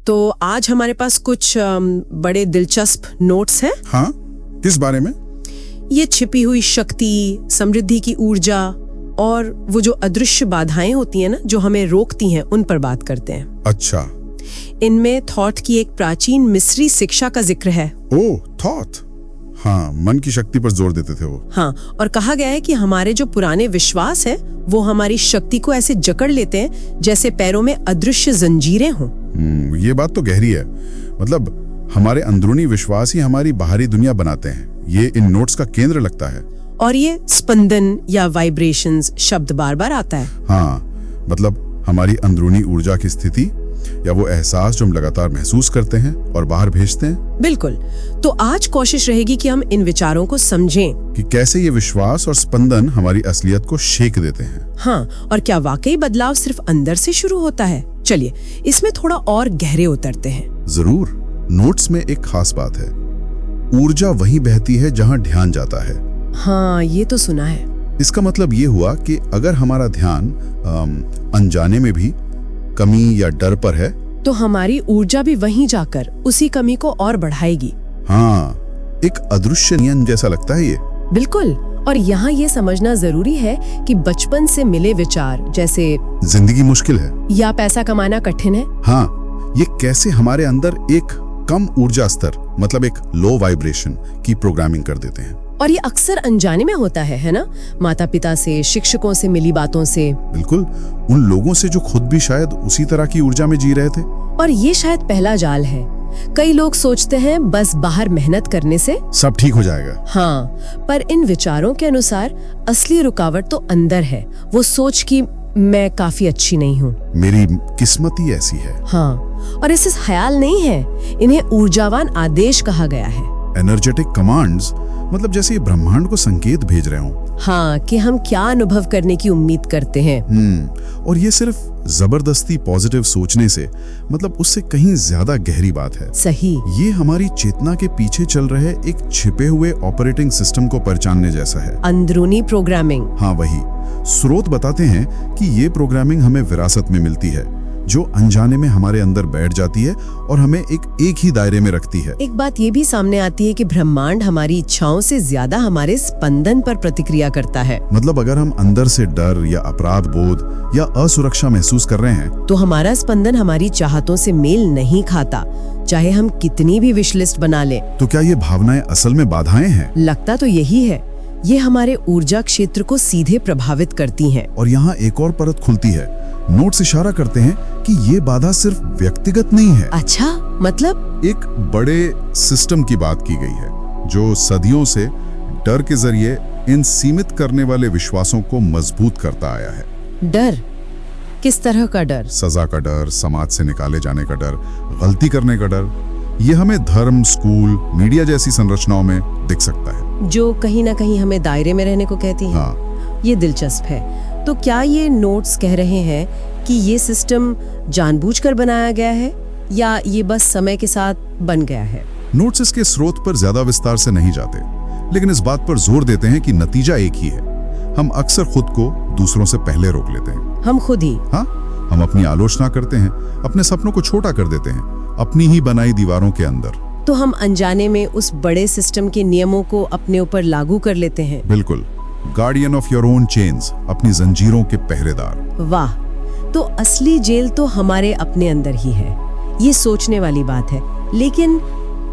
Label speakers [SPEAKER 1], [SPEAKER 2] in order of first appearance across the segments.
[SPEAKER 1] तो आज हमारे पास कुछ बड़े दिलचस्प नोट्स हैं।
[SPEAKER 2] हाँ, किस बारे में?
[SPEAKER 1] ये छिपी हुई शक्ति, समृद्धि की ऊर्जा और वो जो अदृश्य बाधाएं होती हैं ना, जो हमें रोकती हैं, उन पर बात करते हैं।
[SPEAKER 2] अच्छा।
[SPEAKER 1] इनमें थॉट की एक प्राचीन मिस्री शिक्षा का जिक्र है।
[SPEAKER 2] ओह, थॉट। हाँ, मन की शक्ति पर जोर देते थे वो।
[SPEAKER 1] हाँ, और कहा गया है कि हमारे जो पुराने विश्वास है वो हमारी शक्ति को ऐसे जकड़ लेते हैं जैसे पैरों में अदृश्य जंजीरें हों।
[SPEAKER 2] ये बात तो गहरी है। मतलब हमारे अंदरूनी विश्वास ही हमारी बाहरी दुनिया बनाते हैं। ये इन नोट्स का केंद्र लगता है।
[SPEAKER 1] और ये स्पंदन या वाइब्रेशंस शब्द बार बार आता है।
[SPEAKER 2] हाँ, मतलब हमारी अंदरूनी ऊर्जा की स्थिति या वो एहसास जो हम लगातार महसूस करते हैं और बाहर भेजते हैं।
[SPEAKER 1] बिल्कुल। तो आज कोशिश रहेगी कि हम इन विचारों को समझें
[SPEAKER 2] कि कैसे ये विश्वास और स्पंदन हमारी असलियत को शेक देते हैं।
[SPEAKER 1] हाँ, और क्या वाकई बदलाव सिर्फ अंदर से शुरू होता है? चलिए इसमें थोड़ा और गहरे उतरते हैं।
[SPEAKER 2] जरूर। नोट्स में एक खास बात है, ऊर्जा वहीं बहती है जहां ध्यान जाता है।
[SPEAKER 1] हाँ, ये तो सुना है।
[SPEAKER 2] इसका मतलब ये हुआ कि अगर हमारा ध्यान अनजाने में भी कमी या डर पर है,
[SPEAKER 1] तो हमारी ऊर्जा भी वहीं जाकर उसी कमी को और बढ़ाएगी।
[SPEAKER 2] हाँ, एक अदृश्य नियम जैसा लगता है ये।
[SPEAKER 1] बिल्कुल। और यहाँ ये समझना जरूरी है कि बचपन से मिले विचार जैसे
[SPEAKER 2] जिंदगी मुश्किल है
[SPEAKER 1] या पैसा कमाना कठिन है,
[SPEAKER 2] हाँ, ये कैसे हमारे अंदर एक कम ऊर्जा स्तर, मतलब एक लो वाइब्रेशन की प्रोग्रामिंग कर देते हैं।
[SPEAKER 1] और ये अक्सर अनजाने में होता है ना? माता पिता से, शिक्षकों से मिली बातों से।
[SPEAKER 2] बिल्कुल, उन लोगों से जो खुद भी शायद उसी तरह की ऊर्जा में जी रहे थे।
[SPEAKER 1] और ये शायद पहला जाल है। कई लोग सोचते हैं बस बाहर मेहनत करने से सब
[SPEAKER 2] ठीक हो जाएगा।
[SPEAKER 1] हाँ, पर इन विचारों के अनुसार असली रुकावट तो अंदर है। वो सोच कि मैं काफी अच्छी नहीं हूँ,
[SPEAKER 2] मेरी किस्मत ही ऐसी है।
[SPEAKER 1] हाँ, और इससे ख्याल नहीं है, इन्हें ऊर्जावान आदेश कहा गया है।
[SPEAKER 2] एनर्जेटिक कमांड्स, मतलब जैसे ये ब्रह्मांड को संकेत भेज रहे हों।
[SPEAKER 1] हाँ, कि हम क्या अनुभव करने की उम्मीद करते हैं।
[SPEAKER 2] और ये सिर्फ जबरदस्ती पॉजिटिव सोचने से, मतलब उससे कहीं ज्यादा गहरी बात है।
[SPEAKER 1] सही।
[SPEAKER 2] ये हमारी चेतना के पीछे चल रहे एक छिपे हुए ऑपरेटिंग सिस्टम को पहचानने जैसा है।
[SPEAKER 1] अंदरूनी प्रोग्रामिंग।
[SPEAKER 2] हाँ, वही। स्रोत बताते हैं कि ये प्रोग्रामिंग हमें विरासत में मिलती है, जो अनजाने में हमारे अंदर बैठ जाती है और हमें एक ही दायरे में रखती है।
[SPEAKER 1] एक बात ये भी सामने आती है कि ब्रह्मांड हमारी इच्छाओं से ज्यादा हमारे स्पंदन पर प्रतिक्रिया करता है।
[SPEAKER 2] मतलब अगर हम अंदर से डर या अपराध बोध या असुरक्षा महसूस कर रहे हैं,
[SPEAKER 1] तो हमारा स्पंदन हमारी चाहतों से मेल नहीं खाता, चाहे हम कितनी भी विश लिस्ट बना लें।
[SPEAKER 2] तो क्या ये भावनाएं असल में बाधाएं हैं?
[SPEAKER 1] लगता तो यही है। ये हमारे ऊर्जा क्षेत्र को सीधे प्रभावित करती हैं।
[SPEAKER 2] और यहाँ एक और परत खुलती है। नोट्स इशारा करते हैं कि ये बाधा सिर्फ व्यक्तिगत नहीं है।
[SPEAKER 1] अच्छा, मतलब
[SPEAKER 2] एक बड़े सिस्टम की बात की गई है, जो सदियों से डर के जरिए इन सीमित करने वाले विश्वासों को मजबूत करता आया है।
[SPEAKER 1] डर? किस तरह का डर?
[SPEAKER 2] सजा का डर, समाज से निकाले जाने का डर, गलती करने का डर। ये हमें धर्म, स्कूल, मीडिया जैसी संरचनाओं में दिख सकता है,
[SPEAKER 1] जो कहीं ना कहीं हमें दायरे में रहने को कहती है।
[SPEAKER 2] हाँ।
[SPEAKER 1] ये दिलचस्प है। तो क्या ये नोट्स कह रहे हैं कि ये सिस्टम जानबूझकर बनाया गया है या ये बस समय के साथ बन गया है?
[SPEAKER 2] नोट्स इसके स्रोत पर ज्यादा विस्तार से नहीं जाते, लेकिन इस बात पर जोर देते हैं कि नतीजा एक ही है। हम अक्सर खुद को दूसरों से पहले रोक लेते हैं।
[SPEAKER 1] हम खुद ही?
[SPEAKER 2] हाँ, हम अपनी आलोचना करते हैं, अपने सपनों को छोटा कर देते हैं, अपनी ही बनाई दीवारों के अंदर।
[SPEAKER 1] तो हम अनजाने में उस बड़े सिस्टम के नियमों को अपने ऊपर लागू कर लेते हैं।
[SPEAKER 2] बिल्कुल। Guardian of your own chains, अपनी जंजीरों के पहरेदार।
[SPEAKER 1] वाह, तो असली जेल तो हमारे अपने अंदर ही है। ये सोचने वाली बात है, लेकिन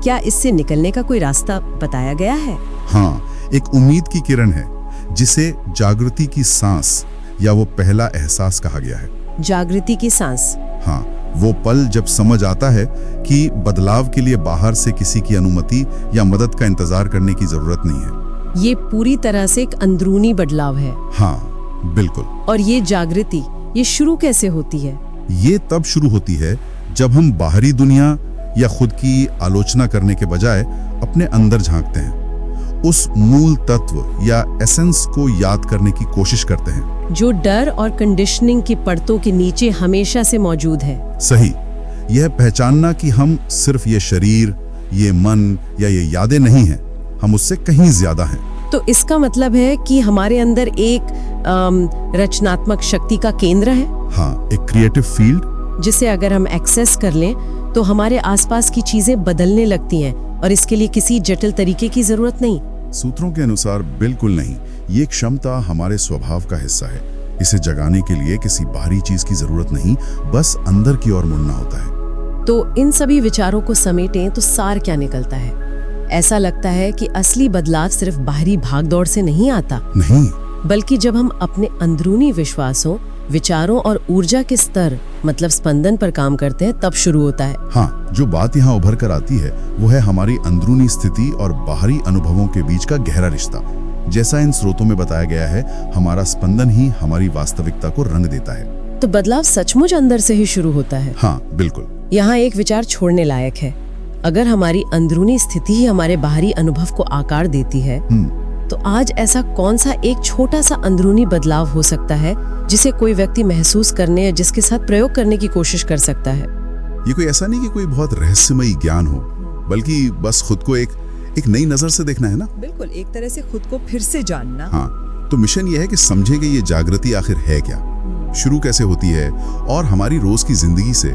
[SPEAKER 1] क्या इससे निकलने का कोई रास्ता बताया गया है?
[SPEAKER 2] हाँ, एक उम्मीद की किरण है, जिसे जागृति की सांस या वो पहला एहसास कहा गया है।
[SPEAKER 1] जागृति की सांस?
[SPEAKER 2] हाँ, वो पल जब समझ आता है कि बदलाव के लिए बाहर से किसी की अनुमति या मदद का इंतजार करने की जरूरत नहीं है।
[SPEAKER 1] ये पूरी तरह से एक अंदरूनी बदलाव है।
[SPEAKER 2] हाँ, बिल्कुल।
[SPEAKER 1] और ये जागृति, ये शुरू कैसे होती है?
[SPEAKER 2] ये तब शुरू होती है जब हम बाहरी दुनिया या खुद की आलोचना करने के बजाय अपने अंदर झांकते हैं, उस मूल तत्व या एसेंस को याद करने की कोशिश करते हैं,
[SPEAKER 1] जो डर और कंडीशनिंग की परतों के नीचे हमेशा से मौजूद है।
[SPEAKER 2] सही। यह पहचानना कि हम सिर्फ ये शरीर, ये मन या ये यादें नहीं हैं, हम उससे कहीं ज्यादा हैं।
[SPEAKER 1] तो इसका मतलब है कि हमारे अंदर एक रचनात्मक शक्ति का केंद्र है।
[SPEAKER 2] हाँ, एक क्रिएटिव फील्ड,
[SPEAKER 1] जिसे अगर हम एक्सेस कर लें तो हमारे आसपास की चीजें बदलने लगती हैं और इसके लिए किसी जटिल तरीके की जरूरत नहीं।
[SPEAKER 2] सूत्रों के अनुसार बिल्कुल नहीं। ये क्षमता हमारे स्वभाव का हिस्सा है। इसे जगाने के लिए किसी बाहरी चीज की जरूरत नहीं, बस अंदर की ओर मुड़ना होता है।
[SPEAKER 1] तो इन सभी विचारों को समेटें तो सार क्या निकलता है? ऐसा लगता है कि असली बदलाव सिर्फ बाहरी भागदौड़ से नहीं आता,
[SPEAKER 2] नहीं,
[SPEAKER 1] बल्कि जब हम अपने अंदरूनी विश्वासों, विचारों और ऊर्जा के स्तर मतलब स्पंदन पर काम करते हैं तब शुरू होता है।
[SPEAKER 2] हाँ, जो बात यहाँ उभर कर आती है वो है हमारी अंदरूनी स्थिति और बाहरी अनुभवों के बीच का गहरा रिश्ता। जैसा इन स्रोतों में बताया गया है, हमारा स्पंदन ही हमारी वास्तविकता को रंग देता है।
[SPEAKER 1] तो बदलाव सचमुच अंदर से ही शुरू होता है।
[SPEAKER 2] हाँ, बिल्कुल।
[SPEAKER 1] यहाँ एक विचार छोड़ने लायक है। अगर हमारी अंदरूनी स्थिति ही हमारे बाहरी अनुभव को आकार देती है, तो आज ऐसा कौन सा एक छोटा सा अंदरूनी बदलाव हो सकता है जिसे कोई व्यक्ति महसूस करने या जिसके साथ प्रयोग करने की कोशिश कर सकता है?
[SPEAKER 2] ये कोई ऐसा नहीं कि कोई बहुत रहस्यमयी ज्ञान हो, बल्कि बस खुद को एक नई नजर से देखना है ना।
[SPEAKER 3] बिल्कुल, एक तरह से खुद को फिर से जानना।
[SPEAKER 2] हाँ, तो मिशन ये है कि समझे कि ये जागृति आखिर है क्या, शुरू कैसे होती है और हमारी रोज की जिंदगी से,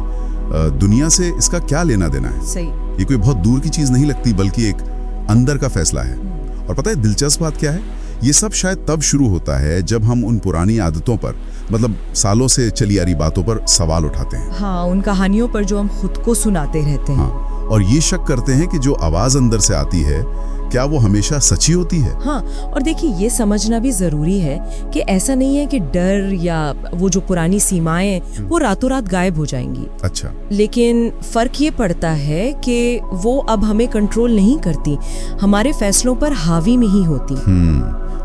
[SPEAKER 2] दुनिया से इसका क्या लेना देना है।
[SPEAKER 3] सही।
[SPEAKER 2] ये कोई बहुत दूर की चीज नहीं लगती, बल्कि एक अंदर का फैसला है। और पता है दिलचस्प बात क्या है? ये सब शायद तब शुरू होता है जब हम उन पुरानी आदतों पर, मतलब सालों से चली आ रही बातों पर सवाल उठाते हैं।
[SPEAKER 3] हाँ, उन कहानियों पर जो हम खुद को सुनाते रहते हैं।
[SPEAKER 2] हाँ, और ये शक करते हैं कि जो आवाज अंदर से आती है, क्या वो हमेशा सच्ची होती है?
[SPEAKER 3] हाँ, और देखिए ये समझना भी जरूरी है कि ऐसा नहीं है कि डर या वो जो पुरानी सीमाएं वो रातों रात गायब हो जाएंगी।
[SPEAKER 2] अच्छा।
[SPEAKER 3] लेकिन फर्क ये पड़ता है कि वो अब हमें कंट्रोल नहीं करती, हमारे फैसलों पर हावी नहीं होती।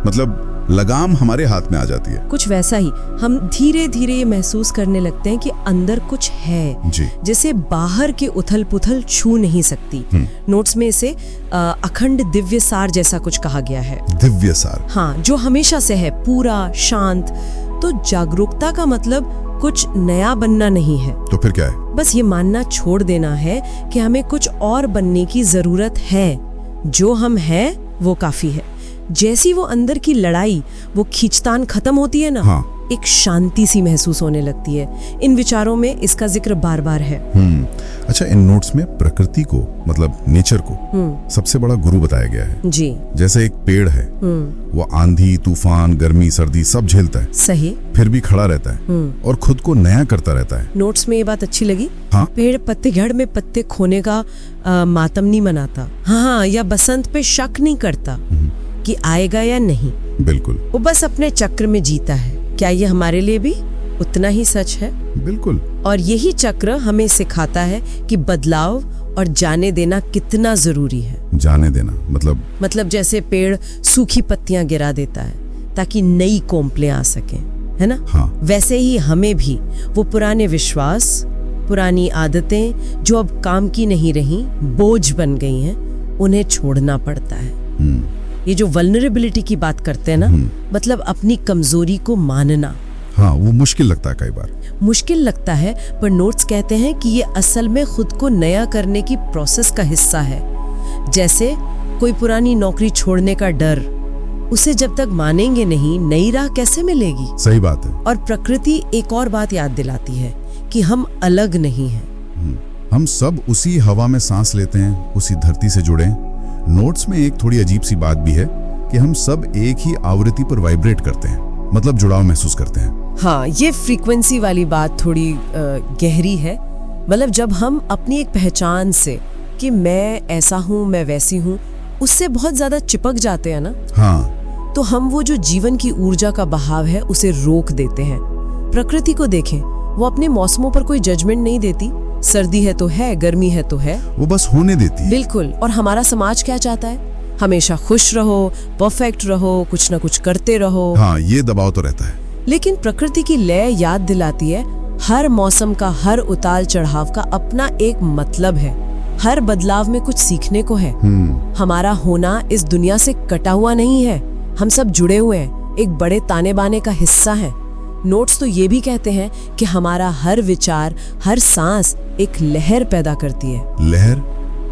[SPEAKER 2] मतलब लगाम हमारे हाथ में आ जाती है।
[SPEAKER 3] कुछ वैसा ही हम धीरे धीरे ये महसूस करने लगते हैं कि अंदर कुछ है
[SPEAKER 2] जी।
[SPEAKER 3] जिसे बाहर के उथल पुथल छू नहीं सकती। नोट्स में इसे अखंड दिव्य सार जैसा कुछ कहा गया है।
[SPEAKER 2] दिव्य सार?
[SPEAKER 3] हाँ, जो हमेशा से है, पूरा, शांत। तो जागरूकता का मतलब कुछ नया बनना नहीं है।
[SPEAKER 2] तो फिर क्या है?
[SPEAKER 3] बस ये मानना छोड़ देना है कि हमें कुछ और बनने की जरूरत है। जो हम हैं वो काफी है। जैसी वो अंदर की लड़ाई, वो खींचतान खत्म होती है ना,
[SPEAKER 2] हाँ।
[SPEAKER 3] एक शांति सी महसूस होने लगती है। इन विचारों में इसका जिक्र बार बार है।
[SPEAKER 2] अच्छा, इन नोट्स में प्रकृति को, मतलब नेचर को सबसे बड़ा गुरु बताया गया है।
[SPEAKER 3] जी।
[SPEAKER 2] जैसे एक पेड़ है, वो आंधी, तूफान, गर्मी, सर्दी सब झेलता है।
[SPEAKER 3] सही।
[SPEAKER 2] फिर भी खड़ा रहता है और खुद को नया करता रहता है।
[SPEAKER 3] नोट्स में ये बात अच्छी लगी।
[SPEAKER 2] हाँ?
[SPEAKER 3] पेड़ पत्तेझड़ में पत्ते खोने का मातम नहीं मनाता। हाँ, या बसंत पे शक नहीं करता कि आएगा या नहीं।
[SPEAKER 2] बिल्कुल।
[SPEAKER 3] वो बस अपने चक्र में जीता है। क्या ये हमारे लिए भी उतना ही सच है?
[SPEAKER 2] बिल्कुल।
[SPEAKER 3] और यही चक्र हमें सिखाता है कि बदलाव और जाने देना कितना जरूरी है।
[SPEAKER 2] जाने देना मतलब
[SPEAKER 3] जैसे पेड़ सूखी पत्तियां गिरा देता है ताकि नई कोंपलें आ सकें, है ना?
[SPEAKER 2] हाँ।
[SPEAKER 3] वैसे ही हमें भी वो पुराने विश्वास, पुरानी आदतें जो अब काम की नहीं रही, बोझ बन गई हैं, उन्हें छोड़ना पड़ता है। ये जो वल्नरेबिलिटी की बात करते हैं ना, मतलब अपनी कमजोरी को मानना।
[SPEAKER 2] हाँ, वो मुश्किल लगता है, कई बार
[SPEAKER 3] मुश्किल लगता है, पर नोट्स कहते हैं कि ये असल में खुद को नया करने की प्रोसेस का हिस्सा है। जैसे कोई पुरानी नौकरी छोड़ने का डर, उसे जब तक मानेंगे नहीं, नई राह कैसे मिलेगी?
[SPEAKER 2] सही बात है।
[SPEAKER 3] और प्रकृति एक और बात याद दिलाती है कि हम अलग नहीं हैं।
[SPEAKER 2] हम सब उसी हवा में सांस लेते हैं, उसी धरती से जुड़े हैं। नोट्स में एक थोड़ी अजीब सी बात भी है कि हम सब एक ही आवृत्ति पर वाइब्रेट करते हैं, मतलब जुड़ाव महसूस करते हैं।
[SPEAKER 3] हाँ, ये फ्रीक्वेंसी वाली बात थोड़ी गहरी है। मतलब जब हम अपनी एक पहचान से कि मैं ऐसा हूँ, मैं वैसी हूँ, उससे बहुत ज्यादा चिपक जाते हैं ना,
[SPEAKER 2] हाँ,
[SPEAKER 3] तो हम वो जो जीवन की ऊर्जा का बहाव है उसे रोक देते हैं। प्रकृति को देखें, वो अपने मौसमों पर कोई जजमेंट नहीं देती। सर्दी है तो है, गर्मी है तो है,
[SPEAKER 2] वो बस होने देती है।
[SPEAKER 3] बिल्कुल। और हमारा समाज क्या चाहता है? हमेशा खुश रहो, परफेक्ट रहो, कुछ ना कुछ करते रहो।
[SPEAKER 2] हाँ, ये दबाव तो रहता है।
[SPEAKER 3] लेकिन प्रकृति की लय याद दिलाती है, हर मौसम का, हर उतार चढ़ाव का अपना एक मतलब है। हर बदलाव में कुछ सीखने को है। हमारा होना इस दुनिया से कटा हुआ नहीं है। हम सब जुड़े हुए हैं, एक बड़े ताने बाने का हिस्सा है। नोट्स तो ये भी कहते हैं कि हमारा हर विचार, हर सांस एक लहर पैदा करती है।
[SPEAKER 2] लहर?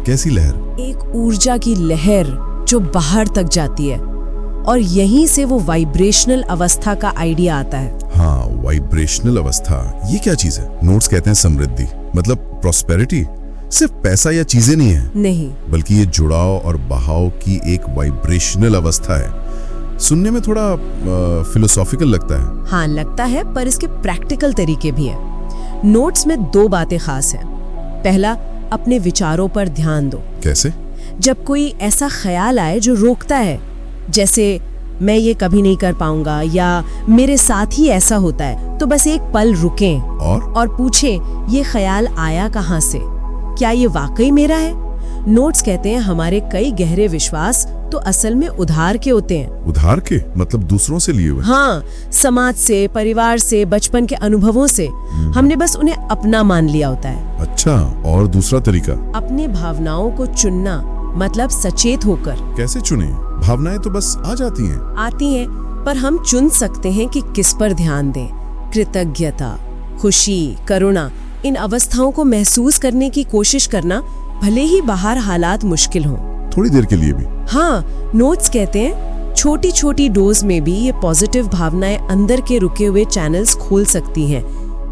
[SPEAKER 2] कैसी लहर?
[SPEAKER 3] एक ऊर्जा की लहर जो बाहर तक जाती है, और यहीं से वो वाइब्रेशनल अवस्था का आइडिया आता है।
[SPEAKER 2] हाँ, वाइब्रेशनल अवस्था, ये क्या चीज है? नोट्स कहते हैं समृद्धि, मतलब प्रॉस्पेरिटी। सिर्फ पैसा या चीजें नहीं है,
[SPEAKER 3] नहीं,
[SPEAKER 2] बल्कि ये जुड़ाव और बहाव की एक वाइब्रेशनल अवस्था है। सुनने में थोड़ा फिलोसॉफिकल लगता है।
[SPEAKER 3] हाँ लगता है, पर इसके प्रैक्टिकल तरीके भी हैं। नोट्स में 2 बातें खास हैं। पहला, अपने विचारों पर ध्यान दो।
[SPEAKER 2] कैसे?
[SPEAKER 3] जब कोई ऐसा ख्याल आए जो रोकता है, जैसे मैं ये कभी नहीं कर पाऊंगा या मेरे साथ ही ऐसा होता है, तो बस एक पल रुकें और पूछें ये ख्याल आया कहाँ से, क्या ये वाकई मेरा है? नोट्स कहते हैं हमारे कई गहरे विश्वास तो असल में उधार के होते हैं।
[SPEAKER 2] उधार के मतलब दूसरों से लिए हुए?
[SPEAKER 3] हाँ, समाज से, परिवार से, बचपन के अनुभवों से। हमने बस उन्हें अपना मान लिया होता है।
[SPEAKER 2] अच्छा, और दूसरा तरीका?
[SPEAKER 3] अपने भावनाओं को चुनना, मतलब सचेत होकर।
[SPEAKER 2] कैसे चुने? भावनाएं तो बस आ जाती हैं।
[SPEAKER 3] आती हैं, पर हम चुन सकते हैं कि किस पर ध्यान दें। कृतज्ञता, खुशी, करुणा, इन अवस्थाओं को महसूस करने की कोशिश करना, भले ही बाहर हालात मुश्किल हों।
[SPEAKER 2] थोड़ी देर के लिए भी?
[SPEAKER 3] हाँ, नोट्स कहते हैं छोटी छोटी डोज में भी ये पॉजिटिव भावनाएं अंदर के रुके हुए चैनल्स खोल सकती हैं,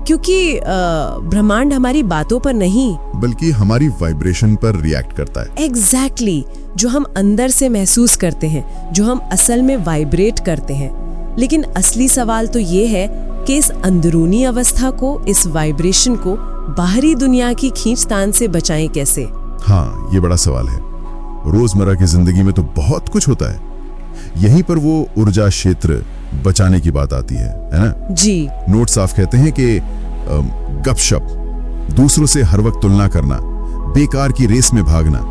[SPEAKER 3] क्योंकि ब्रह्मांड हमारी बातों पर नहीं
[SPEAKER 2] बल्कि हमारी वाइब्रेशन पर रिएक्ट करता है।
[SPEAKER 3] एग्जैक्टली, जो हम अंदर से महसूस करते हैं, जो हम असल में वाइब्रेट करते हैं। लेकिन असली सवाल तो ये है कि इस अंदरूनी अवस्था को, इस वाइब्रेशन को बाहरी दुनिया की खींचतान से बचाएं कैसे?
[SPEAKER 2] हाँ, ये बड़ा सवाल है। रोजमर्रा की जिंदगी में तो बहुत कुछ होता है, यहीं पर वो ऊर्जा क्षेत्र बचाने की बात आती है ना?
[SPEAKER 3] जी।
[SPEAKER 2] नोट साफ कहते हैं कि गपशप, दूसरों से हर वक्त तुलना करना, बेकार की रेस में भागना,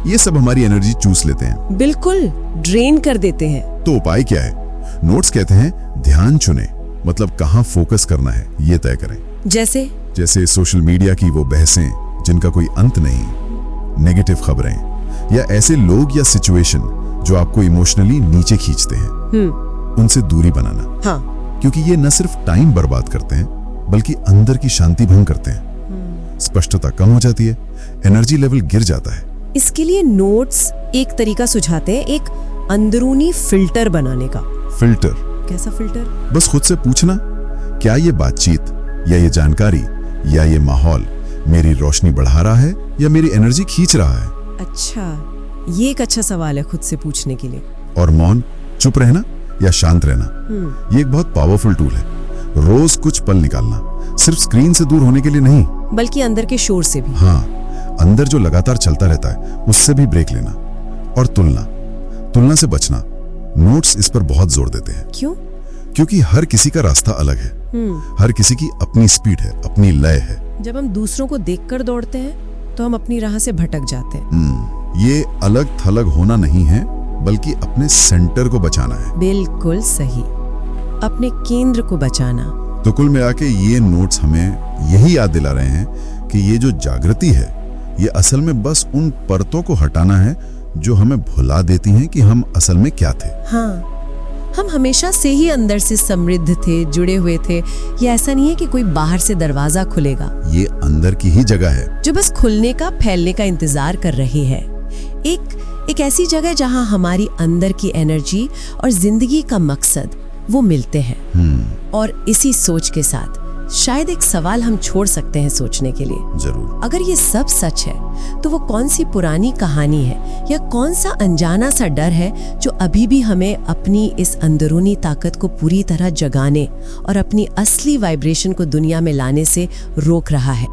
[SPEAKER 2] ये सब हमारी एनर्जी चूस लेते हैं।
[SPEAKER 3] बिल्कुल, ड्रेन कर देते हैं।
[SPEAKER 2] तो उपाय क्या है? नोट्स कहते हैं ध्यान चुने, मतलब कहाँ फोकस करना है ये तय करें। जैसे सोशल मीडिया की वो बहसें जिनका कोई अंत नहीं, नेगेटिव खबरें, या ऐसे लोग या सिचुएशन जो आपको इमोशनली नीचे खींचते हैं, उनसे दूरी बनाना।
[SPEAKER 3] हाँ।
[SPEAKER 2] क्योंकि ये न सिर्फ टाइम बर्बाद करते हैं, बल्कि अंदर की शांति भंग करते हैं। स्पष्टता कम हो जाती है, एनर्जी लेवल गिर जाता है।
[SPEAKER 3] इसके लिए नोट्स एक तरीका सुझाते हैं, एक अंदरूनी फिल्टर बनाने का।
[SPEAKER 2] फिल्टर?
[SPEAKER 3] कैसा फिल्टर?
[SPEAKER 2] बस खुद से पूछना, क्या ये बातचीत या ये जानकारी या ये माहौल मेरी रोशनी बढ़ा रहा है या मेरी एनर्जी खींच रहा है?
[SPEAKER 3] अच्छा, ये एक अच्छा सवाल है खुद से पूछने के लिए।
[SPEAKER 2] और मौन, चुप रहना या शांत रहना, ये एक बहुत पावरफुल टूल है। रोज कुछ पल निकालना, सिर्फ स्क्रीन से दूर होने के लिए नहीं,
[SPEAKER 3] बल्कि अंदर के शोर से भी।
[SPEAKER 2] हाँ, अंदर जो लगातार चलता रहता है उससे भी ब्रेक लेना। और तुलना से बचना। नोट्स इस पर बहुत जोर देते हैं।
[SPEAKER 3] क्यों?
[SPEAKER 2] क्योंकि हर किसी का रास्ता अलग है, हर किसी की अपनी स्पीड है, अपनी लय है।
[SPEAKER 3] जब हम दूसरों को देखकर दौड़ते हैं तो हम अपनी राह से भटक जाते हैं।
[SPEAKER 2] ये अलग थलग होना नहीं है, बल्कि अपने सेंटर को बचाना है।
[SPEAKER 3] बिल्कुल सही, अपने केंद्र को बचाना।
[SPEAKER 2] तो कुल मिला के ये नोट्स हमें यही याद दिला रहे हैं कि ये जो जागृति है, ये असल में बस उन परतों को हटाना है जो हमें भुला देती हैं कि हम असल में क्या थे।
[SPEAKER 3] हाँ, हम हमेशा से ही अंदर से समृद्ध थे, जुड़े हुए थे। ये ऐसा नहीं है कि कोई बाहर से दरवाजा खुलेगा।
[SPEAKER 2] ये अंदर की ही जगह है
[SPEAKER 3] जो बस खुलने का, फैलने का इंतजार कर रही है। एक ऐसी जगह जहां हमारी अंदर की एनर्जी और जिंदगी का मकसद वो मिलते हैं। और इसी सोच के साथ शायद एक सवाल हम छोड़ सकते हैं सोचने के लिए।
[SPEAKER 2] जरूर।
[SPEAKER 3] अगर ये सब सच है तो वो कौन सी पुरानी कहानी है या कौन सा अनजाना सा डर है जो अभी भी हमें अपनी इस अंदरूनी ताकत को पूरी तरह जगाने और अपनी असली वाइब्रेशन को दुनिया में लाने से रोक रहा है?